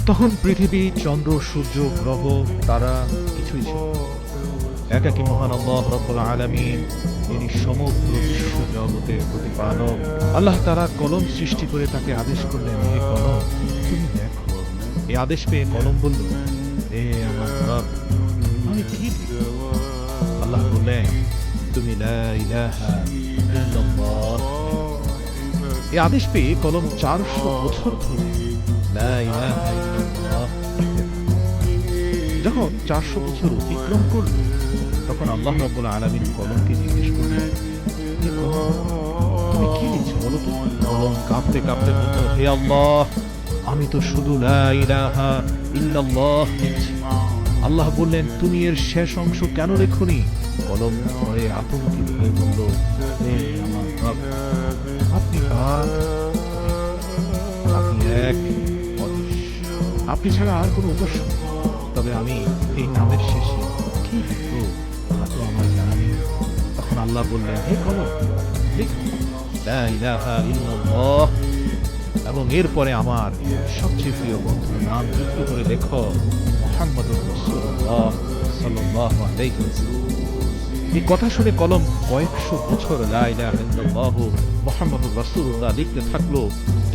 তখন পৃথিবী, চন্দ্র, সূর্য, গ্রহ, তারা কিছুই ছিল না। একাকী মহান আল্লাহ রাব্বুল আলামিন, যিনি সমগ্র বিশ্ব জগতের প্রতিপালক। আল্লাহ তাআলা কলম সৃষ্টি করে তাকে আদেশ করলেন, হে কলম তুমি দেখো। এই আদেশ পেয়ে কলম বলল, হে আমার রব, আমি কি লিখব? আল্লাহ বললেন, তুমি লা ইলাহা ইল্লাল্লাহ। এই আদেশ পেয়ে কলম 400 বছর ধরে লা ইলাহা ইল্লাল্লাহ লিখতে থাকল। যখন 400 বছর অতিক্রম করল, তখন আল্লাহ রাব্বুল আলামিন কলমকে জিজ্ঞেস করলেন, হে কলম, তুমি কি লিখছো বলো তো? কলম কাঁপতে কাঁপতে বলল, হে আল্লাহ, আমি তো শুধু লা ইলাহা ইল্লাল্লাহ লিখছি। আল্লাহ বললেন, তুমি এর শেষ অংশ কেন লেখনি? কলম ভয়ে আতঙ্কিত হয়ে বলল, হে আমার রব, আপনি কার? আপনি এক, আপনি ছাড়া আর কোনো উপাস্য নেই। তবে আমি এই নামের শেষে কি লিখব তা তো আমার জানা নেই। তখন আল্লাহ বললেন, হে কলম, লিখো লা ইলাহা ইল্লাল্লাহ, এবং এরপরে আমার সবচেয়ে প্রিয় বন্ধুর নাম যুক্ত করে লেখো, মুহাম্মাদুর রাসূলুল্লাহ সাল্লাল্লাহু আলাইহি ওয়াসাল্লাম। এই কথা শুনে কলম কয়েকশো বছর লা ইলাহা ইল্লাল্লাহ মুহাম্মাদুর রাসূলুল্লাহ লিখতে থাকলো,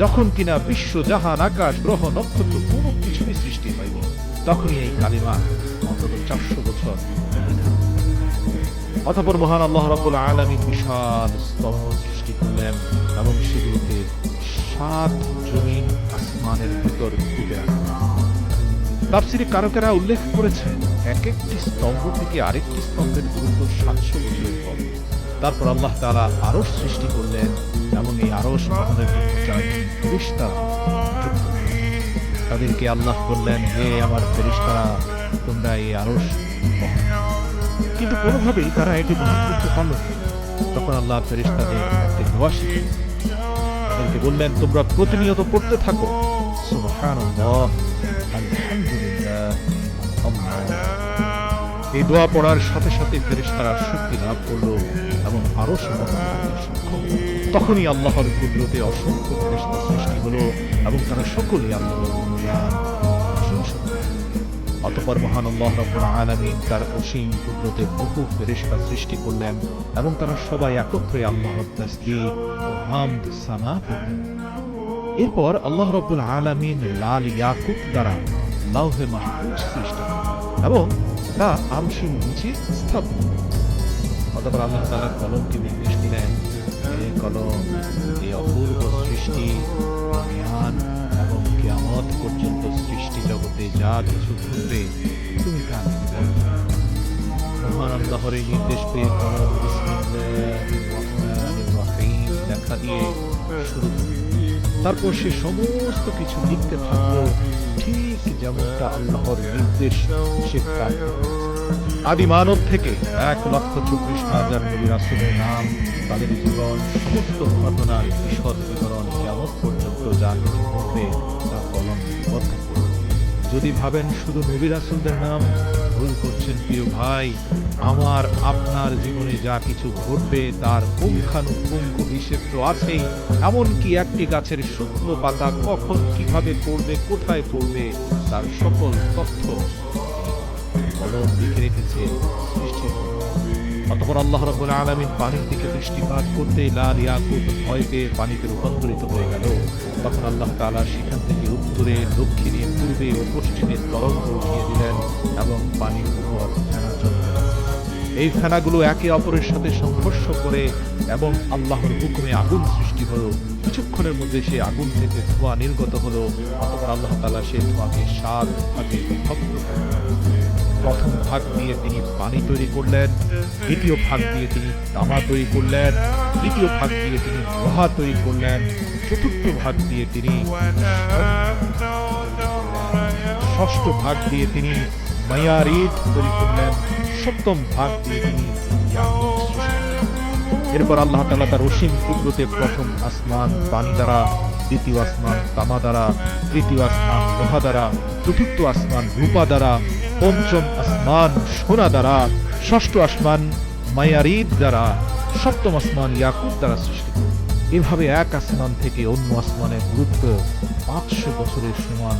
যখন কিনা বিশ্ব, জাহান, আকাশ, গ্রহ, নক্ষত্র কোনো কিছুই সৃষ্টি হয়নি। তখনই এই কালিমা অন্তত 400 বছর। অতঃপর মহান আল্লাহ রাব্বুল আলামিন বিশাল স্তম্ভ সৃষ্টি করলেন এবং সেগুলোকে 7 জমিন আসমানের ভিতর খুঁজে রাখলেন। তাফসীরে কারকেরা উল্লেখ করেছেন, এক একটি স্তম্ভ থেকে আরেকটি স্তম্ভের দূরত্ব 700 বছরের পথ। তারপর আল্লাহ তাআলা আরশ সৃষ্টি করলেন এবং এই আরশ বহনের জন্য 4জন ফেরেশতা যুক্ত করলেন। তাদেরকে আল্লাহ বললেন, হে আমার ফেরেশতারা, তোমরা এই আরশ বহন। কিন্তু কোনোভাবেই তারা এটি বহন করতে পারল না। তখন আল্লাহ ফেরেশতাদের একটি দোয়া শিখিয়ে তাদেরকে বললেন, তোমরা প্রতিনিয়ত পড়তে থাকো, সুবহানাল্লাহ, আলহামদুলিল্লাহ, আল্লাহ। এই দোয়া পড়ার সাথে সাথে ফেরেশতারা শক্তি লাভ করলো এবং আরশ বহন করতে সক্ষম। তখনই আল্লাহর কুদরতে অসংখ্য ফেরেশতা সৃষ্টি হলো এবং তারা সকলেই আল্লাহর গুণগান প্রশংসা করলেন। অতঃপর মহান আল্লাহ রাব্বুল আলামিন তার অসীম কুদরতে বহু ফেরেশতা সৃষ্টি করলেন এবং তারা সবাই একত্রে আল্লাহর তাসবিহ ও হামদ সানা করলেন। এরপর আল্লাহ রাব্বুল আলামিন লাল ইয়াকুত দ্বারা লাওহে মাহফুজ সৃষ্টি করলেন এবং তা আরশের নিচে স্থাপন করলেন। অতঃপর আল্লাহ তাআলা কলমকে নির্দেশ দিলেন, হে কলম, এই অপূর্ব সৃষ্টি, জ্ঞান এবং কিয়ামত পর্যন্ত সৃষ্টি জগতে যা কিছু ঘটবে তুমি তা লিখো। মহান আল্লাহর এই নির্দেশ পেয়ে কলম বিসমিল্লাহির রহমানির রহিম লেখা দিয়ে শুরু করল। তারপর সে সমস্ত কিছু লিখতে থাকলো ঠিক যেমনটা আল্লাহর নির্দেশ সে তাই করেছে। আদি মানব থেকে 1,40,000 নবী রাসূলের নাম, তাদের জীবন, সমস্ত ঘটনার বিশদ বিবরণ কিয়ামত পর্যন্ত যা কিছু ঘটবে তা কলম লিপিবদ্ধ করবে। যদি ভাবেন শুধু নবী রাসূলদের নাম, ভুল করছেন প্রিয় ভাই। আমার আপনার জীবনে যা কিছু ঘটবে তার পুঙ্খানুপুঙ্খ হিসেব তো আছেই। এমনকি একটি গাছের শুকনো পাতা কখন কিভাবে পড়বে, কোথায় পড়বে, তার সকল তথ্য কলম লিখে রেখেছে সৃষ্টির। অতঃপর আল্লাহ রাব্বুল আলামিন পানির দিকে দৃষ্টিপাত করতে লাল ইয়াকুত ভয় পেয়ে পানিতে রূপান্তরিত হয়ে গেল। তখন আল্লাহ তাআলা সেখান থেকে উত্তরে, দক্ষিণে, পূর্বে ও পশ্চিমে তরঙ্গ উঠিয়ে দিলেন এবং পানির উপর ফেনা চলতে লাগল। এই ফেনাগুলো একে অপরের সাথে সংঘর্ষ করে এবং আল্লাহর হুকুমে আগুন সৃষ্টি হলো। কিছুক্ষণের মধ্যে সে আগুন থেকে ধোঁয়া নির্গত হলো। অতঃপর আল্লাহ তাআলা সেই ধোঁয়াকে 7 ভাগে বিভক্ত করলেন। প্রথম ভাগ দিয়ে তিনি পানি তৈরি করলেন, দ্বিতীয় ভাগ দিয়ে তিনি তামা তৈরি করলেন, তৃতীয় ভাগ দিয়ে তিনি লোহা তৈরি করলেন, চতুর্থ ভাগ দিয়ে তিনি ষষ্ঠ ভাগ দিয়ে তিনি মায়ারিদ তৈরি করলেন, সপ্তম ভাগ দিয়ে তিনি ইয়াকুত সৃষ্টি করলেন। এরপর আল্লাহ তাআলা তার অসীম কুদরতে প্রথম আসমান পানি দ্বারা, দ্বিতীয় আসমান তামা দ্বারা, তৃতীয় আসমান লোহা দ্বারা, চতুর্থ আসমান রূপা দ্বারা, পঞ্চম আসমান সোনা দ্বারা, ষষ্ঠ আসমান মায়ারিদ দ্বারা, সপ্তম আসমান ইয়াকুত দ্বারা সৃষ্টি করলেন। এভাবে এক আসমান থেকে অন্য আসমানের দূরত্ব 500 বছরের সমান।